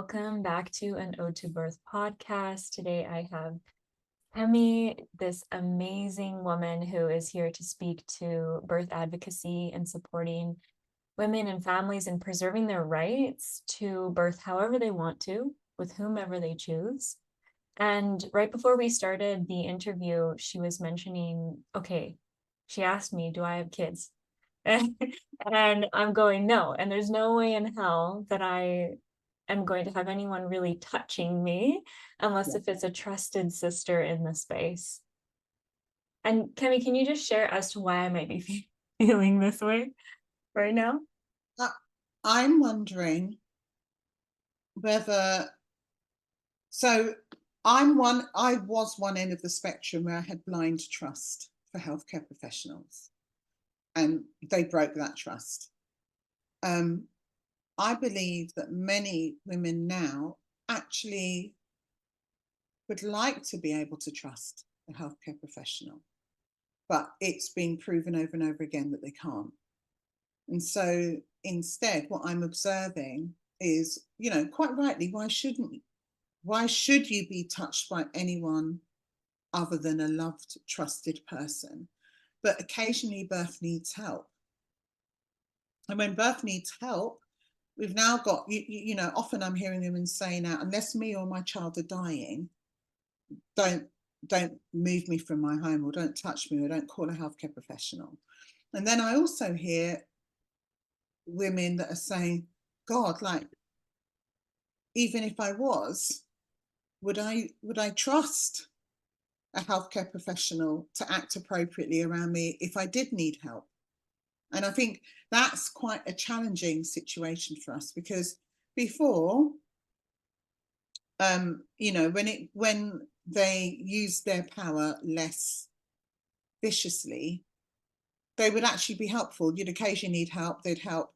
welcome back to an Ode to Birth podcast. Today I have Kemi, this amazing woman who is here to speak to birth advocacy and supporting women and families in preserving their rights to birth however they want to, with whomever they choose. And right before we started the interview, she was mentioning, okay, she asked me, do I have kids? And I'm going, no. And there's no way in hell that I am going to have anyone really touching me unless if it's a trusted sister in the space. And Kemi, can you just share as to why I might be feeling this way right now? I'm wondering whether, I was one end of the spectrum where I had blind trust for healthcare professionals, and they broke that trust. I believe that many women now actually would like to be able to trust a healthcare professional, but it's been proven over and over again that they can't. And so instead, what I'm observing is, quite rightly, why should you be touched by anyone other than a loved, trusted person? But occasionally birth needs help. And when birth needs help, we've now got, often I'm hearing women say now, unless me or my child are dying, don't move me from my home, or don't touch me, or don't call a healthcare professional. And then I also hear women that are saying, God, like, even if I was, would I trust a healthcare professional to act appropriately around me if I did need help? And I think that's quite a challenging situation for us, because before, when they used their power less viciously, they would actually be helpful. You'd occasionally need help, they'd help,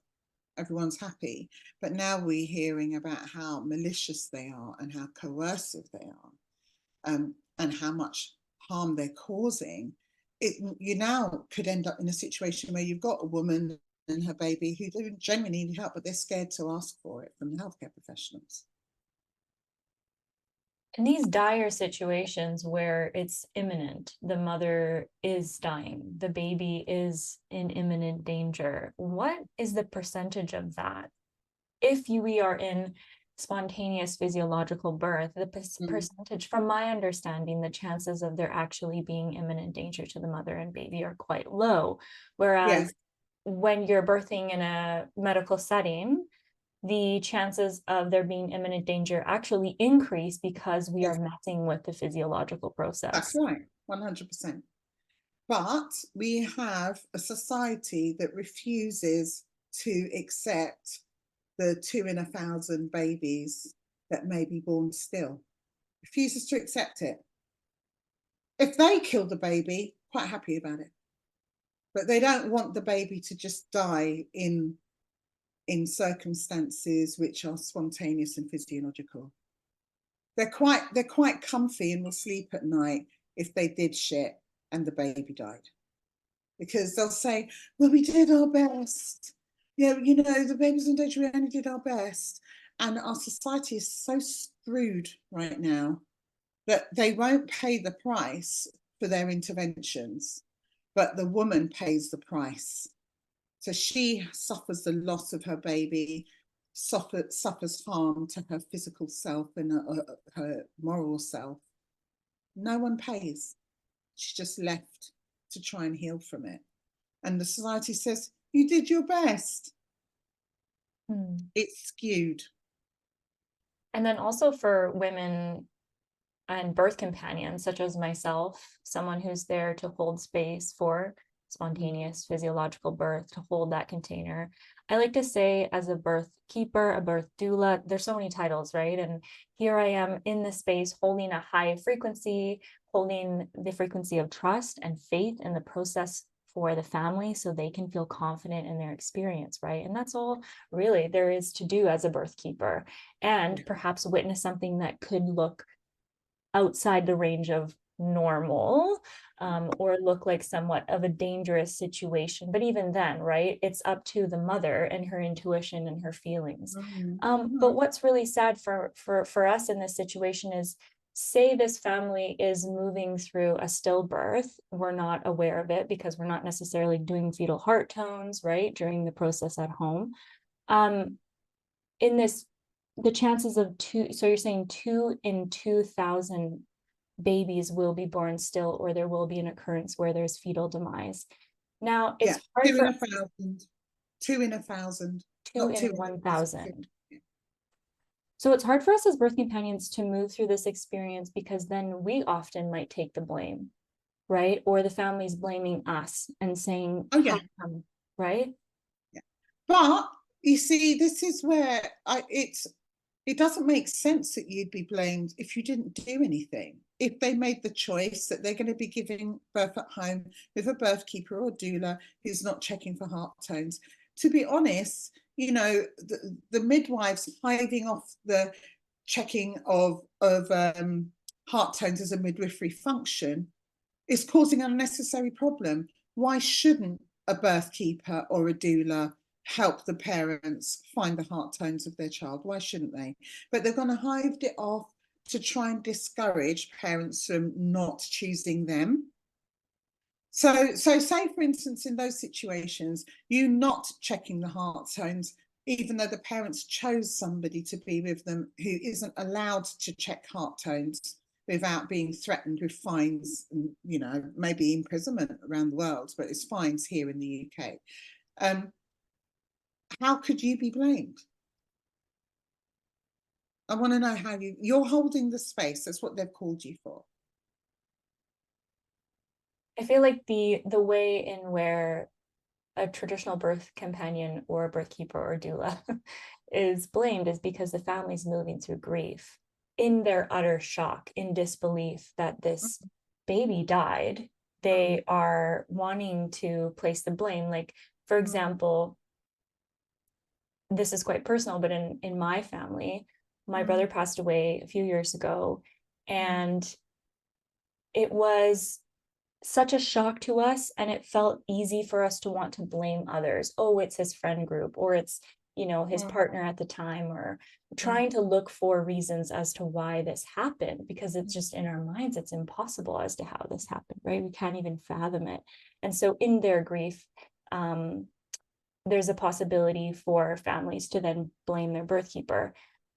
everyone's happy. But now we're hearing about how malicious they are and how coercive they are, and how much harm they're causing. You now could end up in a situation where you've got a woman and her baby who don't genuinely need help, but they're scared to ask for it from the healthcare professionals. In these dire situations where it's imminent, the mother is dying, the baby is in imminent danger, what is the percentage of that? If we are in spontaneous physiological birth, the percentage, from my understanding, the chances of there actually being imminent danger to the mother and baby are quite low. Whereas when you're birthing in a medical setting, the chances of there being imminent danger actually increase because we are messing with the physiological process. That's right, 100%. But we have a society that refuses to accept the 2 in 1,000 babies that may be born still. Refuses to accept it. If they kill the baby, quite happy about it. But they don't want the baby to just die in circumstances which are spontaneous and physiological. They're quite comfy and will sleep at night if they did shit and the baby died, because they'll say, well, we did our best. The baby's in danger, we only did our best. And our society is so screwed right now that they won't pay the price for their interventions, but the woman pays the price. So she suffers the loss of her baby, suffers harm to her physical self and her moral self. No one pays. She's just left to try and heal from it. And the society says, you did your best. It's skewed. And then also for women and birth companions, such as myself, someone who's there to hold space for spontaneous physiological birth, to hold that container. I like to say, as a birth keeper, a birth doula, there's so many titles, right? And here I am in the space holding a high frequency, holding the frequency of trust and faith in the process for the family so they can feel confident in their experience, right? And that's all really there is to do as a birth keeper, and perhaps witness something that could look outside the range of normal, or look like somewhat of a dangerous situation. But even then, right, it's up to the mother and her intuition and her feelings. But what's really sad for us in this situation is, say this family is moving through a stillbirth, we're not aware of it because we're not necessarily doing fetal heart tones, right, during the process at home. In this, the chances of two, so you're saying 2 in 2,000 babies will be born still, or there will be an occurrence where there's fetal demise. Now, it's hard 2 for in 1,000. 2 in 1,000. 2 in 1,000. So it's hard for us as birth companions to move through this experience, because then we often might take the blame, right? Or the family's blaming us and saying, oh yeah, right? Yeah. But you see, this is where it doesn't make sense that you'd be blamed if you didn't do anything. If they made the choice that they're going to be giving birth at home with a birthkeeper or doula who's not checking for heart tones. To be honest, you know, the midwives hiving off the checking of heart tones as a midwifery function is causing an unnecessary problem. Why shouldn't a birthkeeper or a doula help the parents find the heart tones of their child? Why shouldn't they? But they're going to hive it off to try and discourage parents from not choosing them. So say, for instance, in those situations, you not checking the heart tones, even though the parents chose somebody to be with them who isn't allowed to check heart tones without being threatened with fines and, you know, maybe imprisonment around the world, but it's fines here in the UK. How could you be blamed? I want to know how you're holding the space. That's what they've called you for. I feel like the way in where a traditional birth companion or birthkeeper or doula is blamed is because the family's moving through grief, in their utter shock, in disbelief that this baby died. They are wanting to place the blame. Like, for example, this is quite personal, but in my family, my brother passed away a few years ago, and it was such a shock to us, and it felt easy for us to want to blame others. Oh, it's his friend group, or it's, you know, his partner at the time, or trying to look for reasons as to why this happened, because it's just in our minds, it's impossible as to how this happened, right? We can't even fathom it. And so in their grief, there's a possibility for families to then blame their birthkeeper.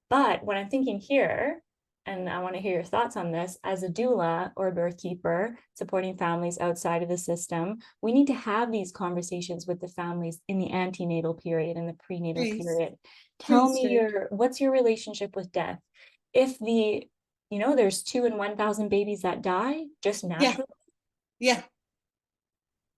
But what I'm thinking here, and I want to hear your thoughts on this, as a doula or a birthkeeper supporting families outside of the system, we need to have these conversations with the families in the antenatal period and the prenatal period. Tell me what's your relationship with death? If there's 2 in 1,000 babies that die just naturally. Yeah.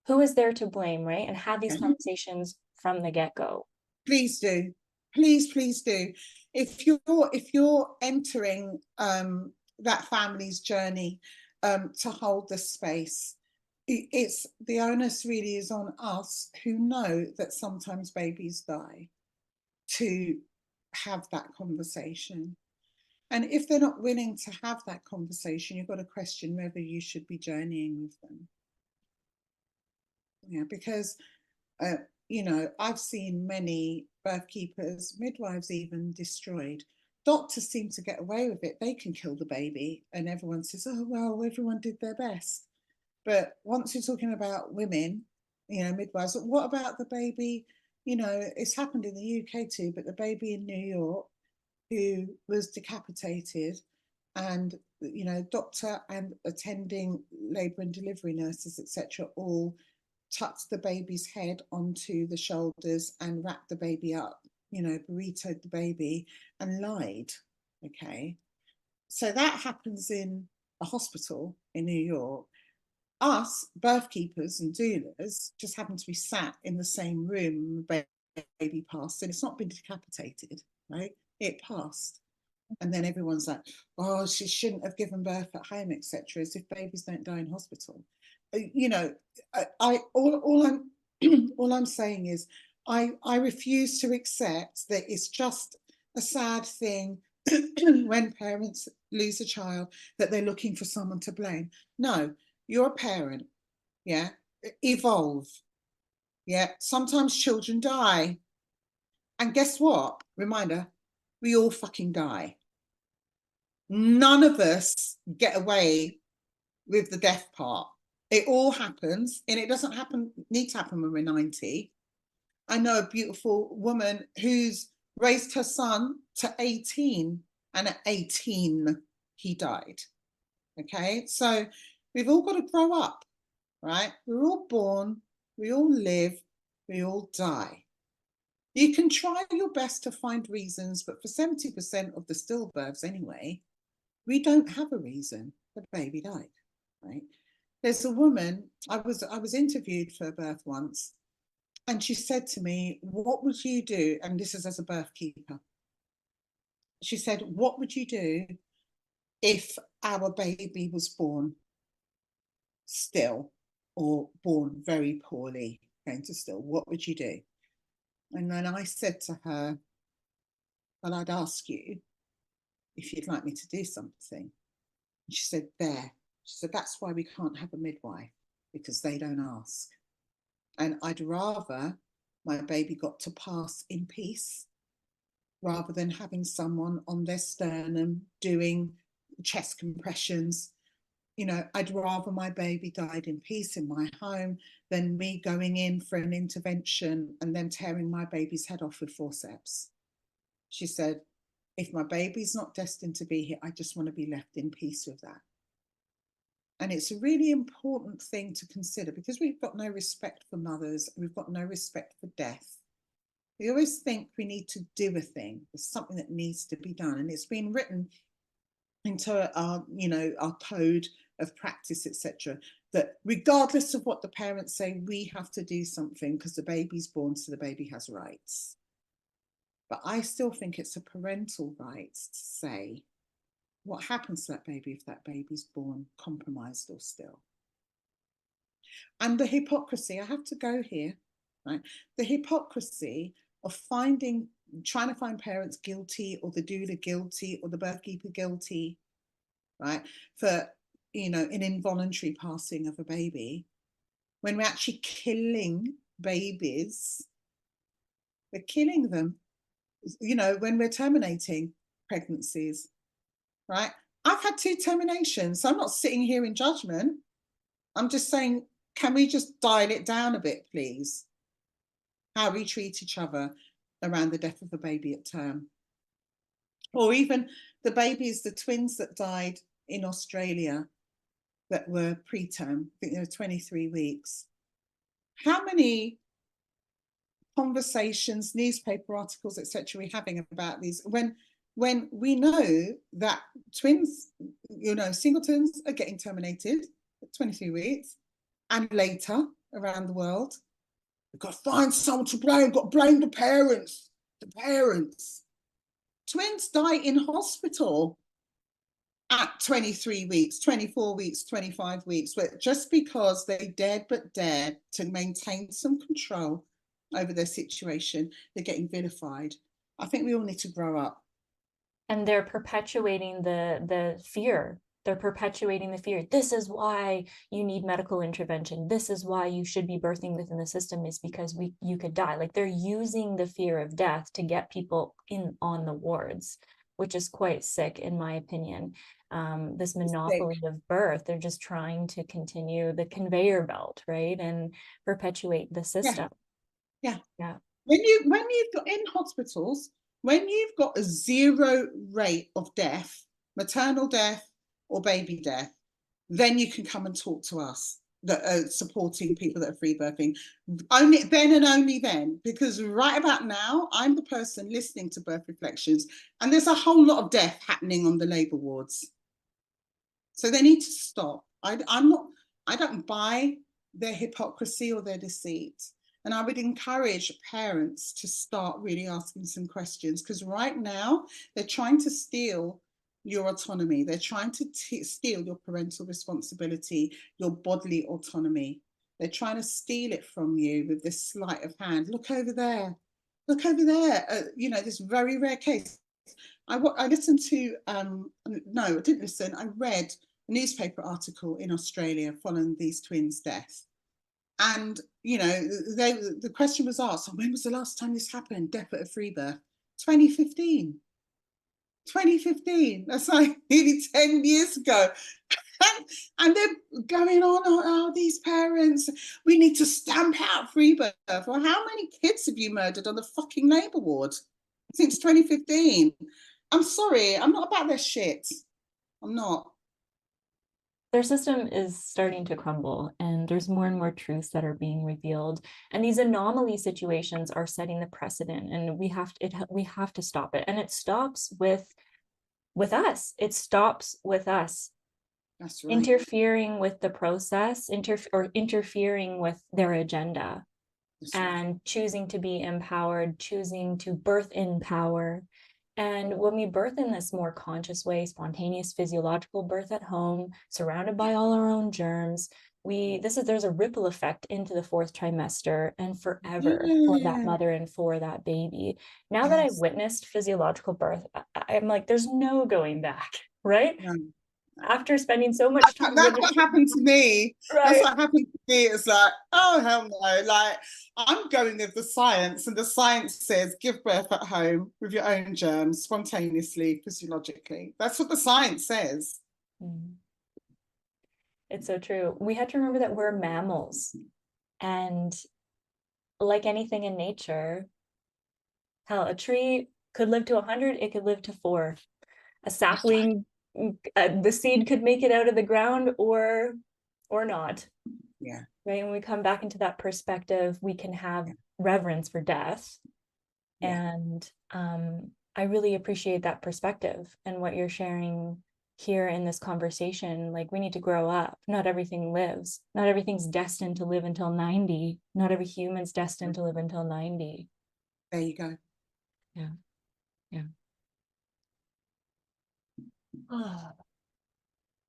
Who is there to blame, right? And have these conversations from the get-go. Please do. Please do. If you're entering that family's journey to hold the space, it's the onus really is on us who know that sometimes babies die to have that conversation. And if they're not willing to have that conversation, you've got to question whether you should be journeying with them. Yeah, because I've seen many birthkeepers, midwives even, destroyed. Doctors seem to get away with it. They can kill the baby and everyone says, oh, well, everyone did their best. But once you're talking about women, midwives, what about the baby? It's happened in the UK too, but the baby in New York who was decapitated, and, doctor and attending labour and delivery nurses, etc., all tucked the baby's head onto the shoulders and wrapped the baby up, burritoed the baby and lied. Okay. So that happens in a hospital in New York. Us, birthkeepers and doulas, just happen to be sat in the same room. The baby passed, and it's not been decapitated, right? It passed. And then everyone's like, oh, she shouldn't have given birth at home, etc., as if babies don't die in hospital. All I'm saying is I refuse to accept that it's just a sad thing when parents lose a child, that they're looking for someone to blame. No, you're a parent. Yeah. Evolve. Yeah. Sometimes children die. And guess what? Reminder, we all fucking die. None of us get away with the death part. It all happens, and it doesn't need to happen when we're 90. I know a beautiful woman who's raised her son to 18, and at 18 he died. Okay, so we've all got to grow up, right? We're all born, we all live, we all die. You can try your best to find reasons, but for 70% of the stillbirths anyway, we don't have a reason. The baby died, right? There's a woman, I was interviewed for a birth once, and she said to me, what would you do? And this is as a birthkeeper. She said, what would you do if our baby was born still, or born very poorly, going to still? What would you do? And then I said to her, well, I'd ask you if you'd like me to do something. And she said, there. She said, that's why we can't have a midwife, because they don't ask. And I'd rather my baby got to pass in peace rather than having someone on their sternum doing chest compressions. You know, I'd rather my baby died in peace in my home than me going in for an intervention and then tearing my baby's head off with forceps. She said, if my baby's not destined to be here, I just want to be left in peace with that. And it's a really important thing to consider, because we've got no respect for mothers, we've got no respect for death. We always think we need to do a thing. There's something that needs to be done, and it's been written into our, you know, our code of practice, etc., that regardless of what the parents say, we have to do something because the baby's born, so the baby has rights. But I still think it's a parental right to say, what happens to that baby if that baby's born compromised or still? And the hypocrisy, I have to go here, right? The hypocrisy of trying to find parents guilty, or the doula guilty, or the birthkeeper guilty, right, for, you know, an involuntary passing of a baby, when we're actually killing babies. We're killing them, you know, when we're terminating pregnancies, right? I've had 2 terminations, so I'm not sitting here in judgment. I'm just saying, can we just dial it down a bit, please? How we treat each other around the death of a baby at term. Or even the babies, the twins that died in Australia that were preterm, I think they were 23 weeks. How many conversations, newspaper articles, etc., we're having about these, when we know that twins, you know, singletons are getting terminated at 23 weeks and later around the world. We've got to find someone to blame, we've got to blame the parents. The parents. Twins die in hospital at 23 weeks, 24 weeks, 25 weeks, but just because they dared to maintain some control over their situation, they're getting vilified. I think we all need to grow up. And they're perpetuating the fear. They're perpetuating the fear. This is why you need medical intervention. This is why you should be birthing within the system, is because you could die. Like, they're using the fear of death to get people on the wards, which is quite sick, in my opinion. This monopoly of birth, they're just trying to continue the conveyor belt, right? And perpetuate the system. Yeah. When you've got in hospitals, when you've got a 0 rate of death, maternal death or baby death, then you can come and talk to us that are supporting people that are free birthing. Only then, and only then, because right about now, I'm the person listening to Birth Reflections, and there's a whole lot of death happening on the labour wards. So they need to stop. I don't buy their hypocrisy or their deceit. And I would encourage parents to start really asking some questions, because right now they're trying to steal your autonomy. They're trying to steal your parental responsibility, your bodily autonomy. They're trying to steal it from you with this sleight of hand. Look over there. Look over there. You know, this very rare case. I listened to, no, I didn't listen. I read a newspaper article in Australia following these twins' death. And, you know, the question was asked, oh, when was the last time this happened? Death at a free birth? 2015. 2015. That's like nearly 10 years ago. And they're going on, oh, these parents, we need to stamp out free birth. Well, how many kids have you murdered on the fucking labour ward since 2015? I'm sorry, I'm not about their shit. I'm not. Their system is starting to crumble, and there's more and more truths that are being revealed. And these anomaly situations are setting the precedent, and we have to stop it. And it stops with us. It stops with us. That's right. Interfering with the process, interfering with their agenda. That's and right. Choosing to be empowered, choosing to birth in power. And when we birth in this more conscious way, spontaneous physiological birth at home, surrounded by all our own germs, there's a ripple effect into the fourth trimester and forever for that mother and for that baby. Now that I've witnessed physiological birth, I'm like, there's no going back, right? No. After spending so much time. That's what happened to me. Right. That's what happened to me. It's like, oh, hell no. Like, I'm going with the science, and the science says give birth at home with your own germs, spontaneously, physiologically. That's what the science says. It's so true. We have to remember that we're mammals. And like anything in nature, hell, a tree could live to 100, it could live to 4. A sapling, the seed could make it out of the ground or not. Yeah. Right. When we come back into that perspective, we can have reverence for death. Yeah. And I really appreciate that perspective and what you're sharing here in this conversation. Like, we need to grow up. Not everything lives. Not everything's destined to live until 90. Not every human's destined to live until 90. There you go. Yeah. Yeah.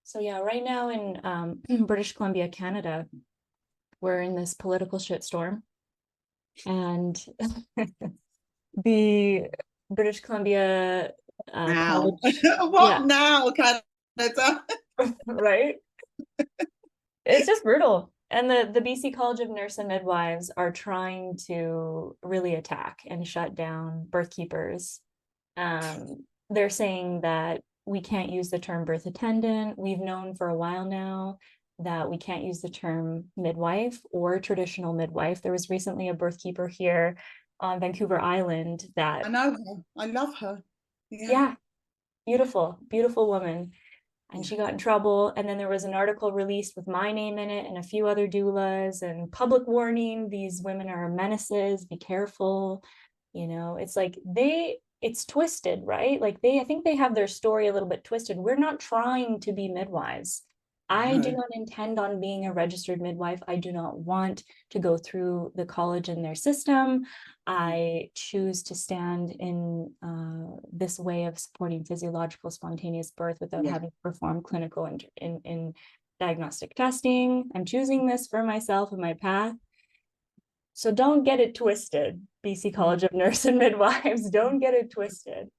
So yeah, right now in British Columbia, Canada, we're in this political shitstorm, and the British Columbia college, what now, Canada? Right? It's just brutal. And the BC College of Nurse and Midwives are trying to really attack and shut down birthkeepers. They're saying that we can't use the term birth attendant. We've known for a while now that we can't use the term midwife or traditional midwife. There was recently a birthkeeper here on Vancouver Island that... I know her. I love her. Yeah. Beautiful, beautiful woman. And she got in trouble. And then there was an article released with my name in it and a few other doulas, and public warning, these women are menaces, be careful. You know, it's like it's twisted, right? Like I think they have their story a little bit twisted. We're not trying to be midwives. I do not intend on being a registered midwife. I do not want to go through the college in their system. I choose to stand in this way of supporting physiological spontaneous birth without having to perform clinical in diagnostic testing. I'm choosing this for myself and my path. So don't get it twisted, BC College of Nurse and Midwives. Don't get it twisted.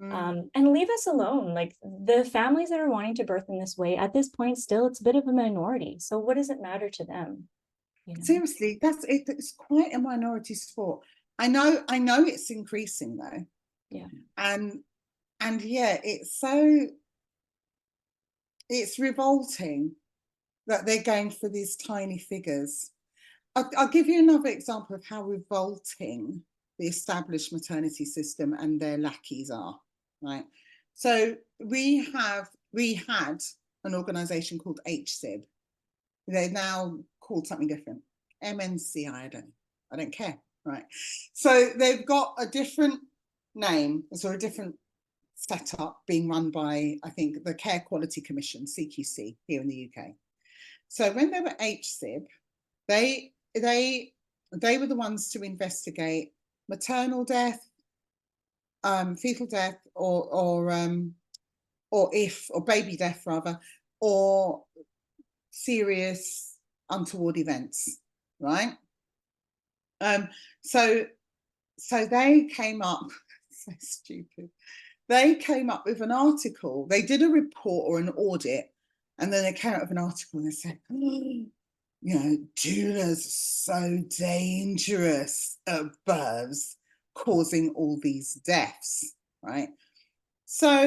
And leave us alone. Like, the families that are wanting to birth in this way, at this point, still, it's a bit of a minority. So what does it matter to them? You know? Seriously, it's quite a minority sport. I know it's increasing though. Yeah. And yeah, it's revolting that they're going for these tiny figures. I'll give you another example of how revolting the established maternity system and their lackeys are, right? So we had an organization called HSIB. They're now called something different. MNCI, I don't care, right? So they've got a different name, so a different setup being run by, I think, the Care Quality Commission, CQC, here in the UK. So when they were HSIB, they were the ones to investigate maternal death, fetal death, or baby death rather, or serious untoward events, right? So they came up, so stupid. they came up with an article. They did a report or an audit, and then they came up with an article and they said, oh, you know, doulas are so dangerous at births, causing all these deaths, right? So,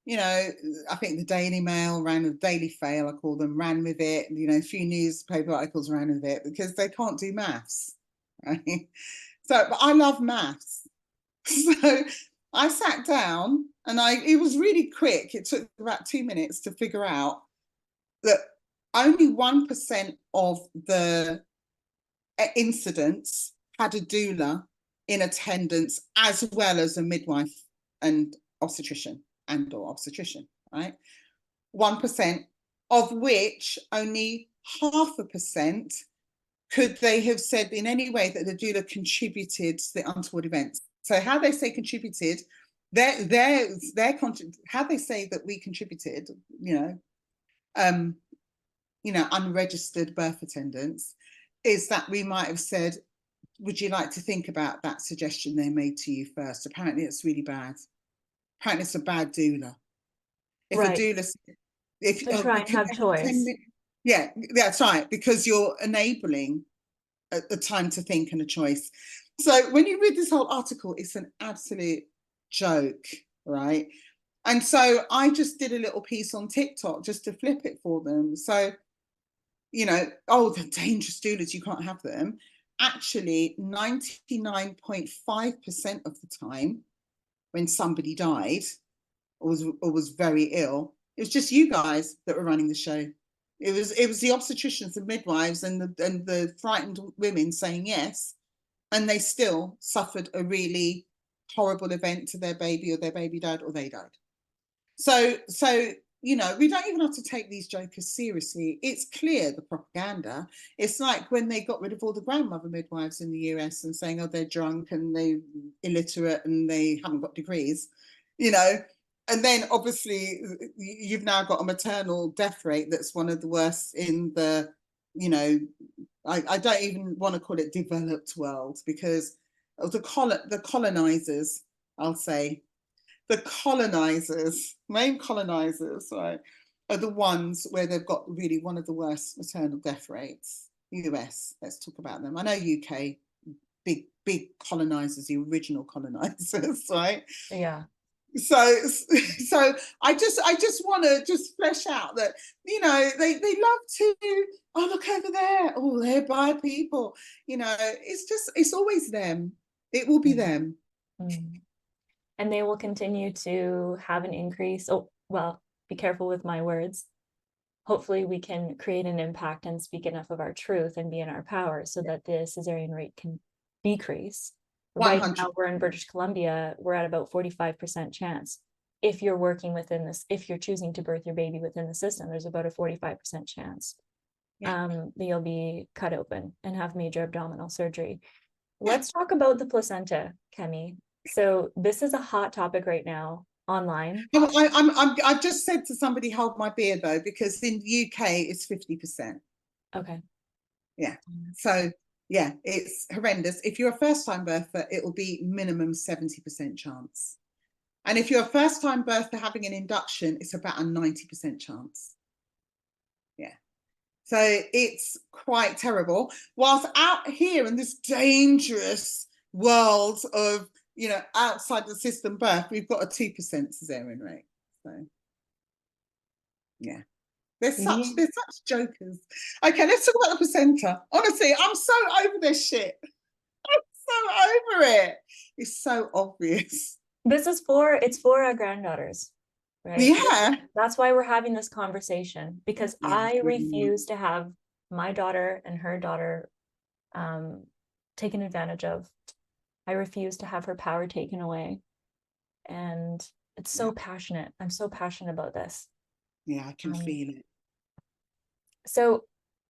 you know, I think the Daily Mail ran with Daily Fail, I call them, ran with it. You know, a few newspaper articles ran with it because they can't do maths, right? So, but I love maths. So I sat down and it was really quick. It took about 2 minutes to figure out that only 1% of the incidents had a doula in attendance, as well as a midwife and obstetrician, right? 1%, of which only 0.5% could they have said in any way that the doula contributed to the untoward events. So how they say contributed, how they say that we contributed, unregistered birth attendants, is that we might have said, would you like to think about that suggestion they made to you first? Apparently it's really bad. Apparently it's a bad doula. If right. a doula, if to try and have choice. Yeah, that's right, because you're enabling a time to think and a choice. So when you read this whole article, it's an absolute joke, right? And so I just did a little piece on TikTok just to flip it for them. So, oh, the dangerous doulas, you can't have them. Actually, 99.5% of the time when somebody died or was very ill, it was just you guys that were running the show. It was the obstetricians and midwives and the frightened women saying yes, and they still suffered a really horrible event to their baby, or their baby died, or they died. So we don't even have to take these jokers seriously. It's clear, the propaganda. It's like when they got rid of all the grandmother midwives in the US and saying, oh, they're drunk and they're illiterate and they haven't got degrees, And then obviously you've now got a maternal death rate that's one of the worst in the, I don't even want to call it developed world, because of the colonizers, I'll say, the main colonizers, right, are the ones where they've got really one of the worst maternal death rates. US, let's talk about them. I know UK, big colonizers, the original colonizers, right? Yeah. So I just want to just flesh out that they love to, oh, look over there, oh, they're bad people, it's always them. It will be them. And they will continue to have an increase. Oh, well, be careful with my words. Hopefully we can create an impact and speak enough of our truth and be in our power so that the cesarean rate can decrease. 100%. Right now we're in British Columbia, we're at about 45% chance. If you're working within this, if you're choosing to birth your baby within the system, there's about a 45% chance that you'll be cut open and have major abdominal surgery. Let's talk about the placenta, Kemi. So this is a hot topic right now online. I've just said to somebody, hold my beer though, because in the UK it's 50%. Okay. Yeah. So yeah, it's horrendous. If you're a first-time birther, it will be minimum 70% chance. And if you're a first-time birther having an induction, it's about a 90% chance. Yeah. So it's quite terrible. Whilst out here in this dangerous world of, outside the system birth, we've got a 2% cesarean rate. So yeah. They're such jokers. Okay, let's talk about the placenta. Honestly, I'm so over this shit. I'm so over it. It's so obvious. It's for our granddaughters, right? Yeah. That's why we're having this conversation, because I refuse to have my daughter and her daughter taken advantage of. I refuse to have her power taken away. And it's so passionate. I'm so passionate about this. Yeah, I can feel it. So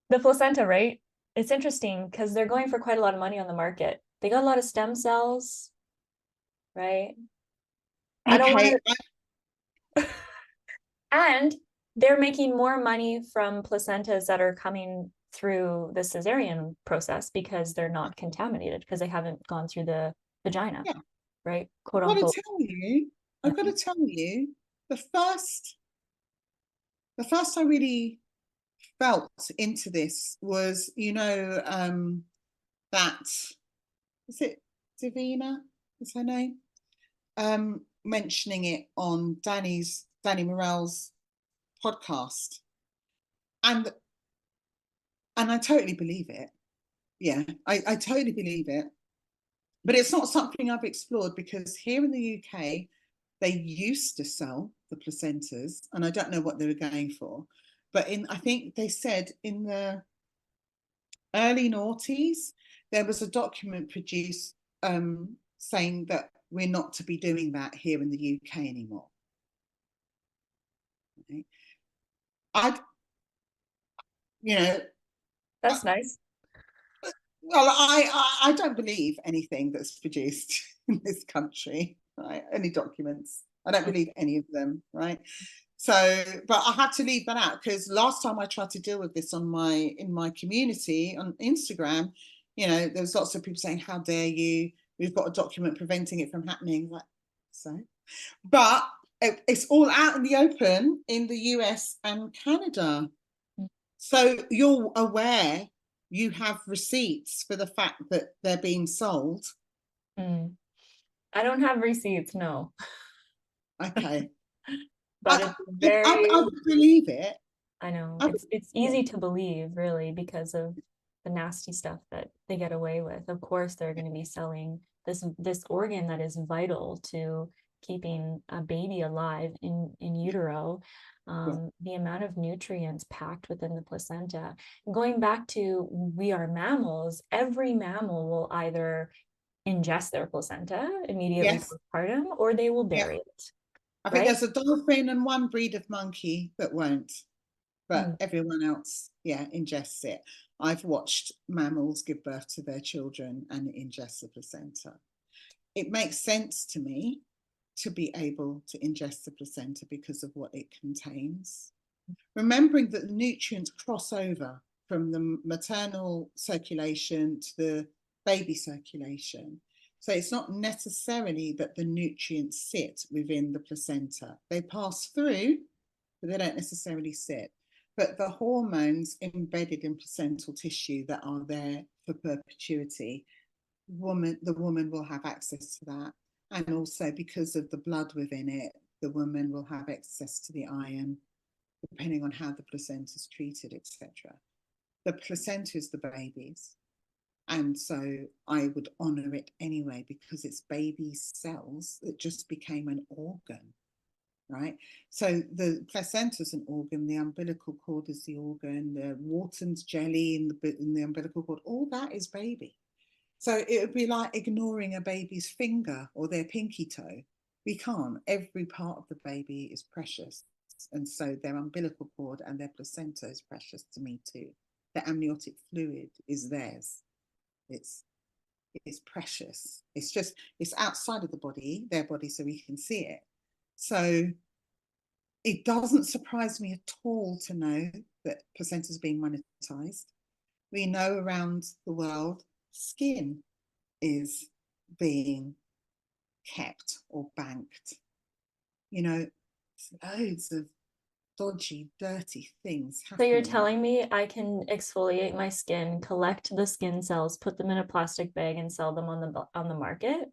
the placenta, right? It's interesting because they're going for quite a lot of money on the market. They got a lot of stem cells, right? I don't want to. And they're making more money from placentas that are coming through the cesarean process because they're not contaminated, because they haven't gone through the vagina, right? Quote unquote. I want to tell you, I've got to tell you, the first I really felt into this was, that, is it Davina, is her name? Mentioning it on Danny Morell's podcast. And I totally believe it. Yeah, I totally believe it. But it's not something I've explored, because here in the UK, they used to sell the placentas, and I don't know what they were going for. But I think they said in the early noughties, there was a document produced saying that we're not to be doing that here in the UK anymore. Okay. That's nice. Well, I don't believe anything that's produced in this country, right? Any documents. I don't believe any of them, right? So, but I had to leave that out, because last time I tried to deal with this in my community on Instagram, there was lots of people saying, "How dare you? We've got a document preventing it from happening." Like, so, but it's all out in the open in the US and Canada. So you're aware, you have receipts for the fact that they're being sold. I don't have receipts, no. Okay. But it's very, I would believe it. I know, it's easy to believe, really, because of the nasty stuff that they get away with. Of course, they're going to be selling this organ that is vital to keeping a baby alive in utero. The amount of nutrients packed within the placenta. Going back to, we are mammals, every mammal will either ingest their placenta immediately postpartum, or they will bury it. I think there's a dolphin and one breed of monkey that won't, but everyone else, ingests it. I've watched mammals give birth to their children and ingest the placenta. It makes sense to me to be able to ingest the placenta because of what it contains. Remembering that the nutrients cross over from the maternal circulation to the baby circulation. So it's not necessarily that the nutrients sit within the placenta. They pass through, but they don't necessarily sit. But the hormones embedded in placental tissue that are there for perpetuity, the woman will have access to that. And also, because of the blood within it, the woman will have access to the iron, depending on how the placenta is treated, etc. The placenta is the baby's. And so I would honour it anyway, because it's baby cells that just became an organ, right? So the placenta is an organ, the umbilical cord is the organ, the Wharton's jelly in the umbilical cord, all that is baby. So it would be like ignoring a baby's finger or their pinky toe. We can't. Every part of the baby is precious. And so their umbilical cord and their placenta is precious to me too. The amniotic fluid is theirs. It's precious. It's outside of the body, their body, so we can see it. So it doesn't surprise me at all to know that placenta is being monetized. We know around the world, skin is being kept or banked. Loads of dodgy, dirty things happening. So you're telling me I can exfoliate my skin, collect the skin cells, put them in a plastic bag, and sell them on the market?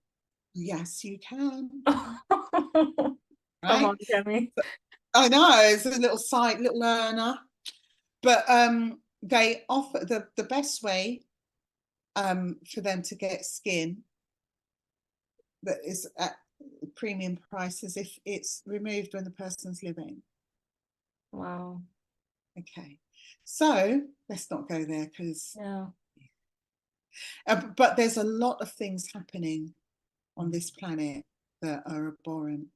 Yes, you can. Come on, Kemi. I know, it's a little learner. But they offer the best way for them to get skin that is at premium prices if it's removed when the person's living. Wow. Okay, so let's not go there, because no. But there's a lot of things happening on this planet that are abhorrent.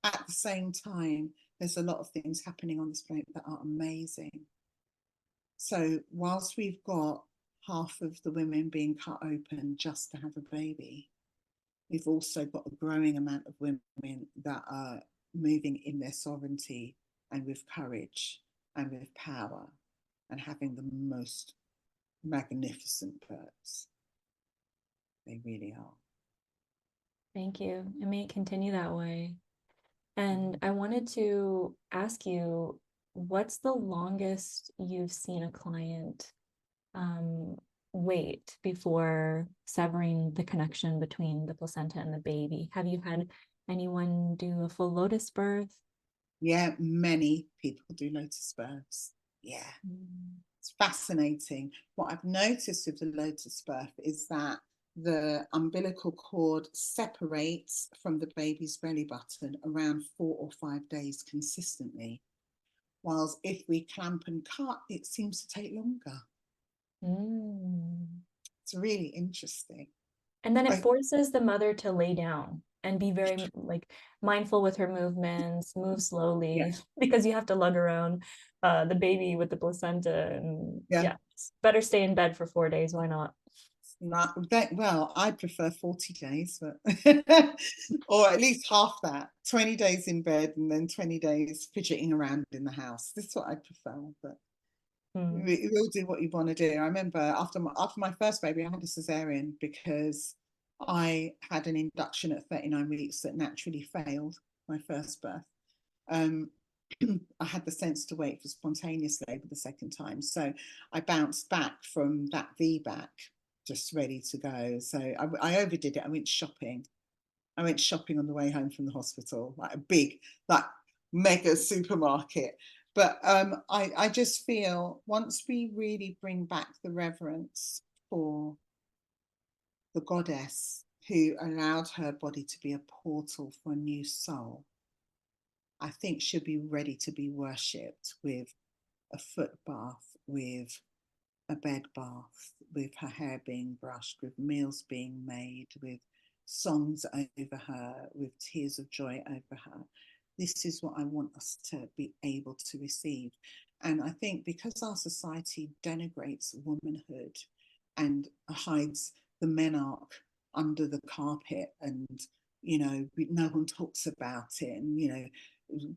At the same time, there's a lot of things happening on this planet that are amazing. So whilst we've got half of the women being cut open just to have a baby, we've also got a growing amount of women that are moving in their sovereignty and with courage and with power and having the most magnificent births. They really are. Thank you. And may it continue that way. And I wanted to ask you, what's the longest you've seen a client wait before severing the connection between the placenta and the baby? Have you had anyone do a full lotus birth? Yeah, many people do lotus births. Yeah. It's fascinating. What I've noticed with the lotus birth is that the umbilical cord separates from the baby's belly button around 4 or 5 days consistently. Whilst if we clamp and cut, it seems to take longer. It's really interesting. And then it forces the mother to lay down and be very like mindful with her movements, move slowly, Yeah. because you have to lug around the baby with the placenta. And Yeah. it's better stay in bed for 4 days. Why not? Well, I prefer 40 days, but or at least half that, 20 days in bed and then 20 days fidgeting around in the house. This is what I prefer, but you will do what you want to do. I remember after my first baby, I had a cesarean because I had an induction at 39 weeks that naturally failed my first birth. I had the sense to wait for spontaneous labour the second time. So I bounced back from that VBAC just ready to go. So I overdid it. I went shopping. I went shopping on the way home from the hospital, like a big, like mega supermarket. But I just feel once we really bring back the reverence for the goddess who allowed her body to be a portal for a new soul, I think she'll be ready to be worshipped with a foot bath, with a bed bath, with her hair being brushed, with meals being made, with songs over her, with tears of joy over her. This is what I want us to be able to receive. And I think because our society denigrates womanhood and hides the menarche under the carpet, and no one talks about it, and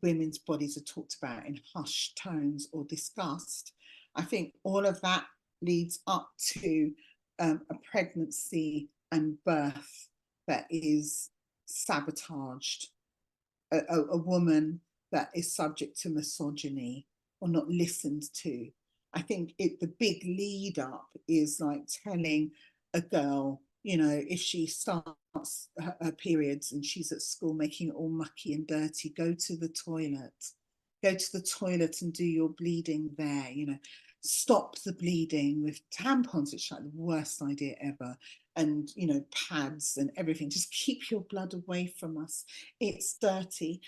women's bodies are talked about in hushed tones or discussed, I think all of that leads up to a pregnancy and birth that is sabotaged, a woman that is subject to misogyny or not listened to. I think the big lead up is like telling a girl, if she starts her periods and she's at school making it all mucky and dirty, go to the toilet and do your bleeding there, stop the bleeding with tampons, which is like the worst idea ever, and pads and everything. Just keep your blood away from us, it's dirty.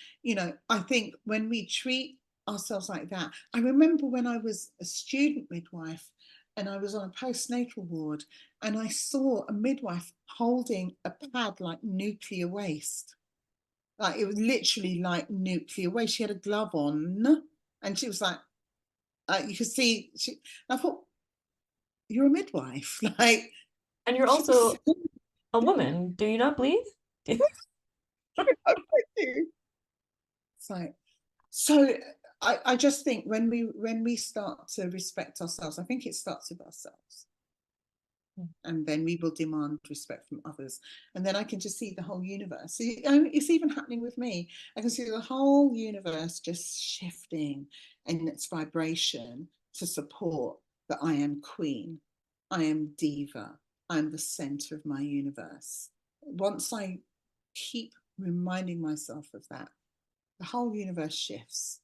I think when we treat ourselves like that, I remember when I was a student midwife and I was on a postnatal ward and I saw a midwife holding a pad like nuclear waste. Like it was literally like nuclear waste. She had a glove on and she was like, you could see, I thought, you're a midwife. Like, And you're also a woman. Do you not bleed? So I just think when we start to respect ourselves, I think it starts with ourselves. And then we will demand respect from others. And then I can just see the whole universe. It's even happening with me. I can see the whole universe just shifting in its vibration to support that I am queen, I am diva, I'm the center of my universe. Once I keep reminding myself of that, the whole universe shifts.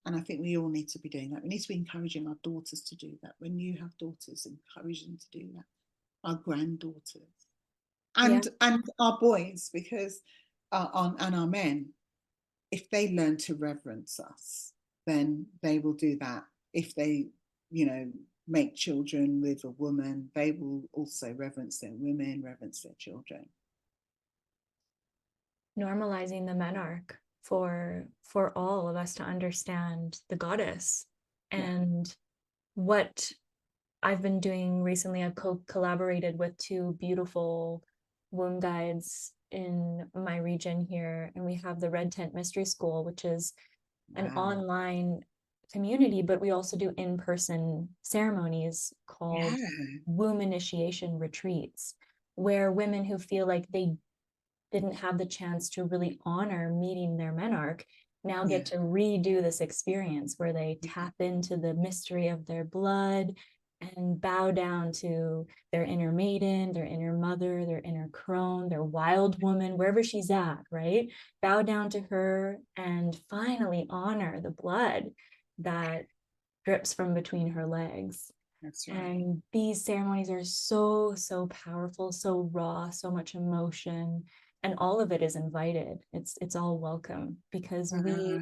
And I think we all need to be doing that. We need to be encouraging our daughters to do that. When you have daughters, encourage them to do that. Our granddaughters and our boys, because and our men, if they learn to reverence us, then they will do that. If they, make children with a woman, they will also reverence their women, reverence their children. Normalizing the menarche for all of us to understand the goddess. And what I've been doing recently, I've collaborated with 2 beautiful womb guides in my region here, and we have the Red Tent Mystery School, which is an online community, but we also do in-person ceremonies called womb initiation retreats, where women who feel like they didn't have the chance to really honor meeting their menarche now get to redo this experience where they tap into the mystery of their blood and bow down to their inner maiden, their inner mother, their inner crone, their wild woman, wherever she's at, right? Bow down to her and finally honor the blood that drips from between her legs. That's right. And these ceremonies are so, so powerful, so raw, so much emotion, and all of it is invited. It's all welcome, because we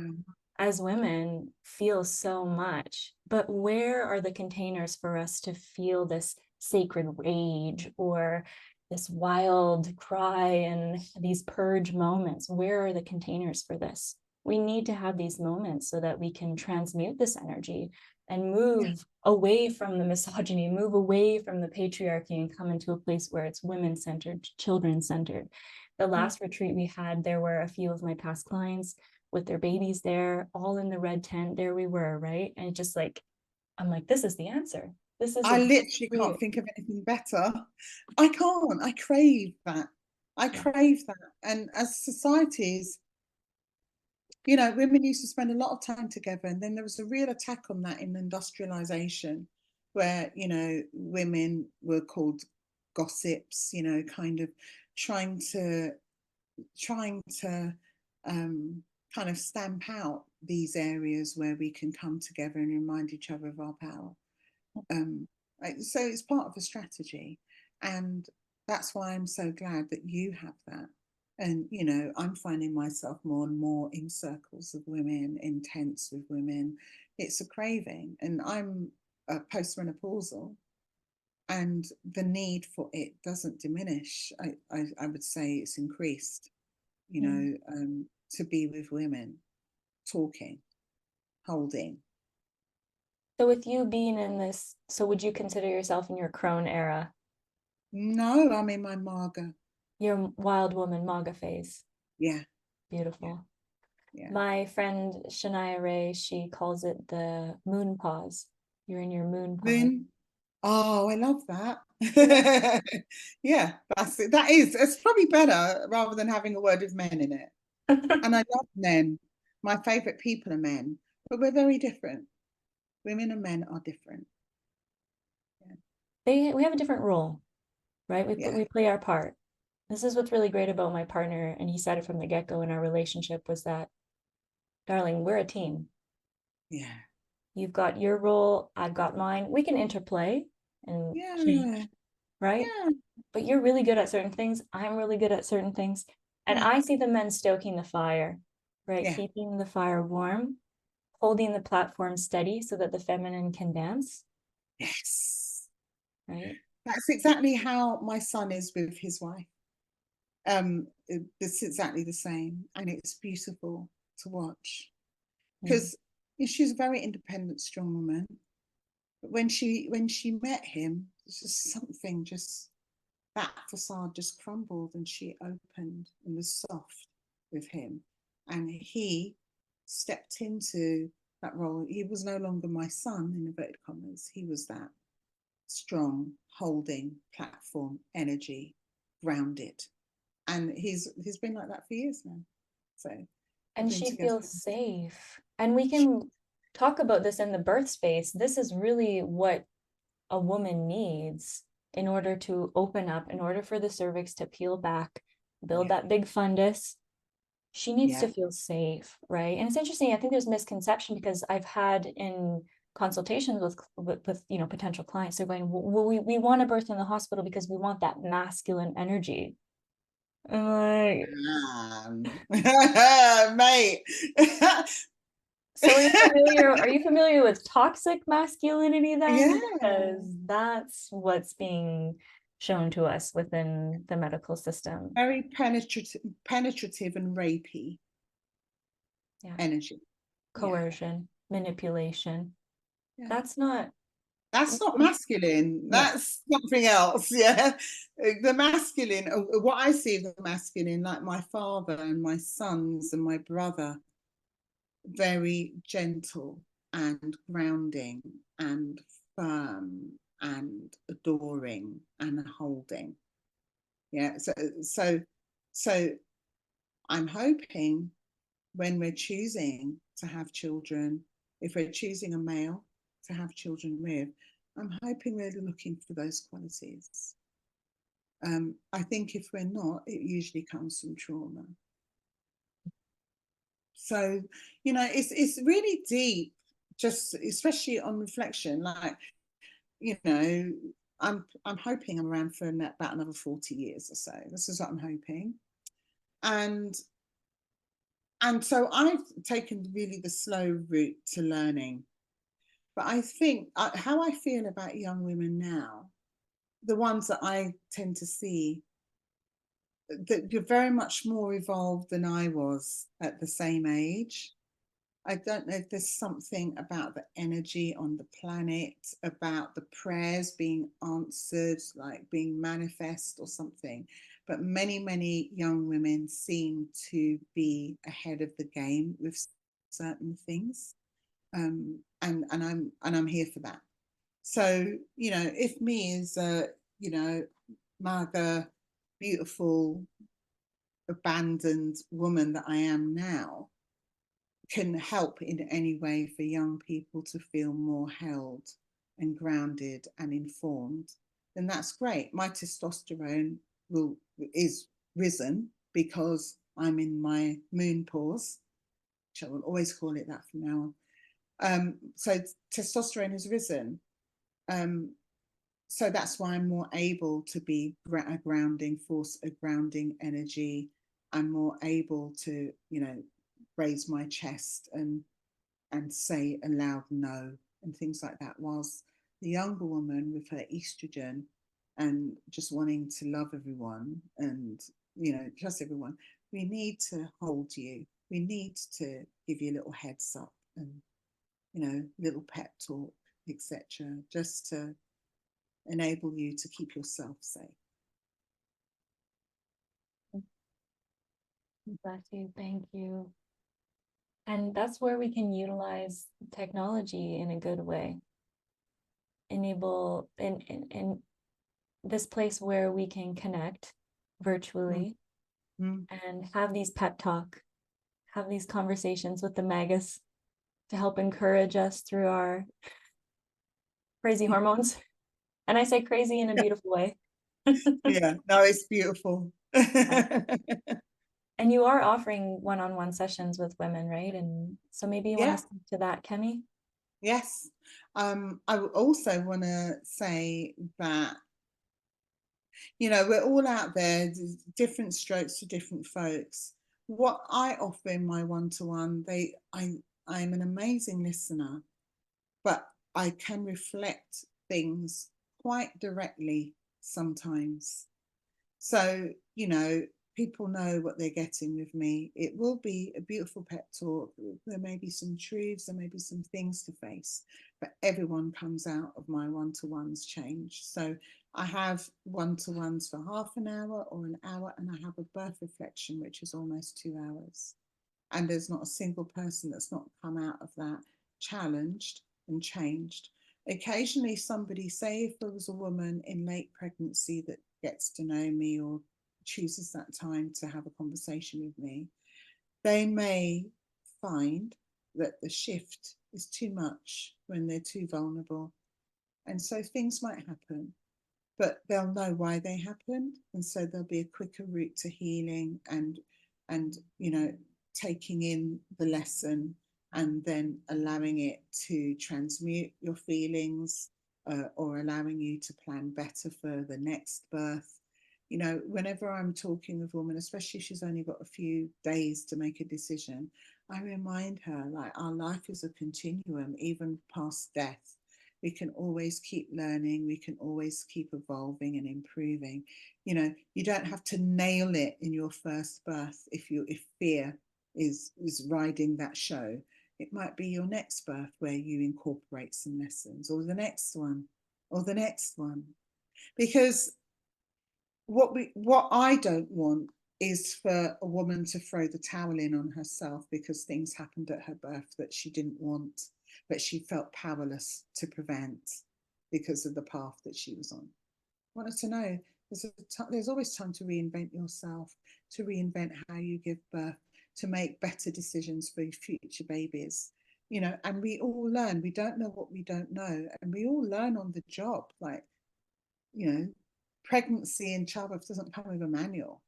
as women feel so much, but where are the containers for us to feel this sacred rage or this wild cry and these purge moments? Where are the containers for this? We need to have these moments so that we can transmute this energy and move away from the misogyny, move away from the patriarchy, and come into a place where it's women-centered, children-centered. The last retreat we had, there were a few of my past clients with their babies there, all in the red tent. There we were, right? And just like, I'm like, this is the answer. This is I literally can't think of anything better. I can't. I crave that. I crave that. And as societies, you know, women used to spend a lot of time together, and then there was a real attack on that in industrialization, where, you know, women were called gossips, you know, kind of trying to kind of stamp out these areas where we can come together and remind each other of our power. So it's part of a strategy, and that's why I'm so glad that you have that. And, you know, I'm finding myself more and more in circles of women, in tents with women. It's a craving, and I'm postmenopausal, and the need for it doesn't diminish. I would say it's increased, you know, to be with women, talking, holding. So with you being in this, so would you consider yourself in your crone era? No, I'm in my Marga. Your wild woman Maga phase. Yeah. Beautiful. Yeah. My friend Shania Ray, she calls it the moon pause. You're in your moon pause. Moon. Oh, I love that. Yeah, that's it. It's probably better rather than having a word with men in it. And I love men. My favorite people are men, but we're very different. Women and men are different. We have a different role, right? We play our part. This is what's really great about my partner, and he said it from the get-go in our relationship, was that, darling, we're a team. Yeah. You've got your role, I've got mine. We can interplay and change, right? Yeah. But you're really good at certain things. I'm really good at certain things. And I see the men stoking the fire, right? Yeah. Keeping the fire warm, holding the platform steady so that the feminine can dance. Yes. Right. That's exactly how my son is with his wife. It's exactly the same, and it's beautiful to watch, because she's a very independent, strong woman. But when she met him, it's just something, just that facade just crumbled, and she opened and was soft with him, and he stepped into that role. He was no longer my son, in inverted commas. He was that strong, holding platform, energy, grounded. And he's been like that for years now. So, and she feels safe. And we can talk about this in the birth space. This is really what a woman needs in order to open up, in order for the cervix to peel back, build that big fundus. She needs to feel safe, right? And it's interesting. I think there's misconception, because I've had in consultations with you know, potential clients, they're going, well, we want to birth in the hospital because we want that masculine energy. I'm like, mate. So are you familiar with toxic masculinity then? Because that's what's being shown to us within the medical system. Very penetrative and rapey energy. Coercion, manipulation. That's not masculine. That's something else. Yeah. The masculine, what I see of the masculine, like my father and my sons and my brother, very gentle and grounding and firm and adoring and holding. Yeah. So I'm hoping when we're choosing to have children, if we're choosing a male to have children with, I'm hoping we're looking for those qualities. I think if we're not, it usually comes from trauma. So, you know, it's really deep, just especially on reflection. Like, you know, I'm hoping I'm around for about another 40 years or so. This is what I'm hoping. And so I've taken really the slow route to learning. But I think how I feel about young women now, the ones that I tend to see, that you're very much more evolved than I was at the same age. I don't know if there's something about the energy on the planet, about the prayers being answered, like being manifest or something. But many young women seem to be ahead of the game with certain things. And I'm here for that. So, you know, if me as a, you know, mager, beautiful, abandoned woman that I am now, can help in any way for young people to feel more held and grounded and informed, then that's great. My testosterone is risen because I'm in my moon pause, which I will always call it that from now on. So testosterone has risen. So that's why I'm more able to be a grounding force, a grounding energy. I'm more able to, you know, raise my chest and say a loud no and things like that. Whilst the younger woman with her estrogen and just wanting to love everyone and, you know, trust everyone, we need to hold you. We need to give you a little heads up and, you know, little pep talk, etc., just to enable you to keep yourself safe. Bless you. Thank you. And that's where we can utilize technology in a good way. Enable in this place where we can connect virtually and have these pep talk, have these conversations with the magus to help encourage us through our crazy hormones. And I say crazy in a beautiful way. Yeah, no, it's beautiful. And you are offering one-on-one sessions with women, right? And so maybe you want to speak to that, Kemi? Yes. I would also want to say that, you know, we're all out there, different strokes for different folks. What I offer in my one-to-one, I'm an amazing listener, but I can reflect things quite directly sometimes. So, you know, people know what they're getting with me. It will be a beautiful pep talk. There may be some truths, there may be some things to face, but everyone comes out of my one-to-ones changed. So I have one-to-ones for half an hour or an hour, and I have a birth reflection, which is almost 2 hours. And there's not a single person that's not come out of that challenged and changed. Occasionally somebody, say if there was a woman in late pregnancy that gets to know me or chooses that time to have a conversation with me, they may find that the shift is too much when they're too vulnerable. And so things might happen, but they'll know why they happened. And so there'll be a quicker route to healing and you know, taking in the lesson and then allowing it to transmute your feelings, or allowing you to plan better for the next birth. You know, whenever I'm talking with a woman, especially if she's only got a few days to make a decision, I remind her, like, our life is a continuum, even past death. We can always keep learning, we can always keep evolving and improving. You know, you don't have to nail it in your first birth if fear is riding that show. It might be your next birth where you incorporate some lessons, or the next one, or the next one. Because what I don't want is for a woman to throw the towel in on herself because things happened at her birth that she didn't want, but she felt powerless to prevent because of the path that she was on. I wanted to know There's always time to reinvent yourself, to reinvent how you give birth, to make better decisions for your future babies. You know, and we all learn. We don't know what we don't know, and we all learn on the job. Like, you know, pregnancy and childbirth doesn't come with a manual.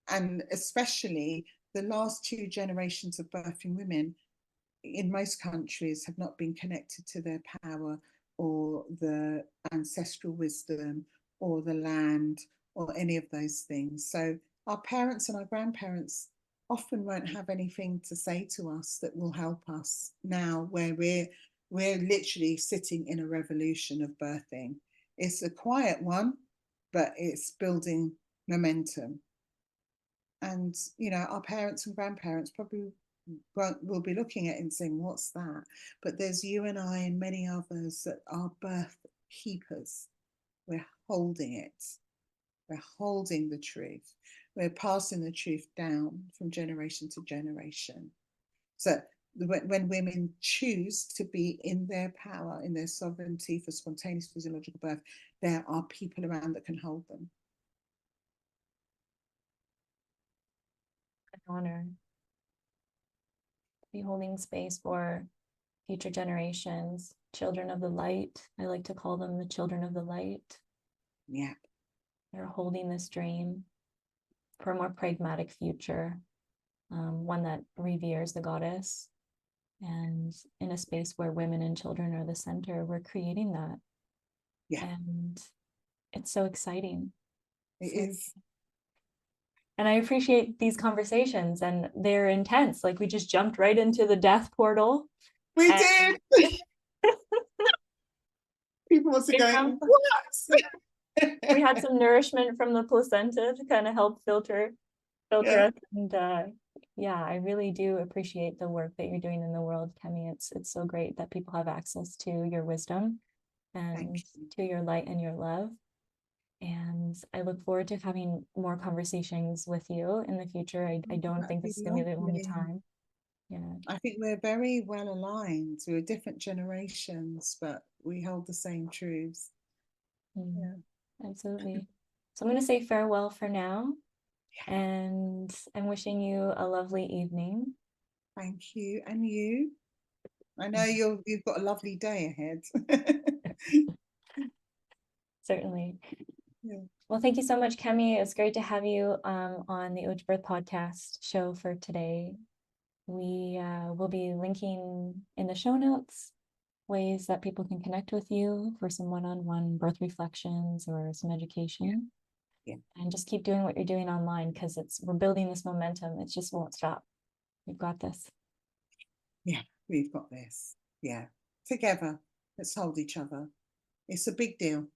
And especially the last 2 generations of birthing women in most countries have not been connected to their power or the ancestral wisdom or the land or any of those things. So our parents and our grandparents often won't have anything to say to us that will help us now, where we're literally sitting in a revolution of birthing. It's a quiet one, but it's building momentum. And, you know, our parents and grandparents probably will be looking at it and saying, what's that? But there's you and I and many others that are birth keepers. We're holding it. We're holding the truth. We're passing the truth down from generation to generation. So when women choose to be in their power, in their sovereignty for spontaneous physiological birth, there are people around that can hold them. An honor to be holding space for future generations, children of the light. I like to call them the children of the light. Yeah. They're holding this dream for a more pragmatic future, one that reveres the goddess. And in a space where women and children are the center, we're creating that. Yeah. And it's so exciting. It is. And I appreciate these conversations, and they're intense. Like, we just jumped right into the death portal. We did. People want to go, what? We had some nourishment from the placenta to kind of help filter us. And yeah, I really do appreciate the work that you're doing in the world, Kemi. It's so great that people have access to your wisdom and to your light and your love. And I look forward to having more conversations with you in the future. I don't think this is going to be the only time. Yeah. I think we're very well aligned. We're different generations, but we hold the same truths. Yeah, absolutely. So I'm going to say farewell for now. Yeah. And I'm wishing you a lovely evening. Thank you. And you? I know you've got a lovely day ahead. Certainly. Yeah. Well, thank you so much, Kemi. It's great to have you on the Ode To Birth podcast show for today. We will be linking in the show notes ways that people can connect with you for some one-on-one birth reflections or some education. Yeah. And just keep doing what you're doing online, because we're building this momentum. It just won't stop. We've got this. Yeah, we've got this. Yeah. Together. Let's hold each other. It's a big deal.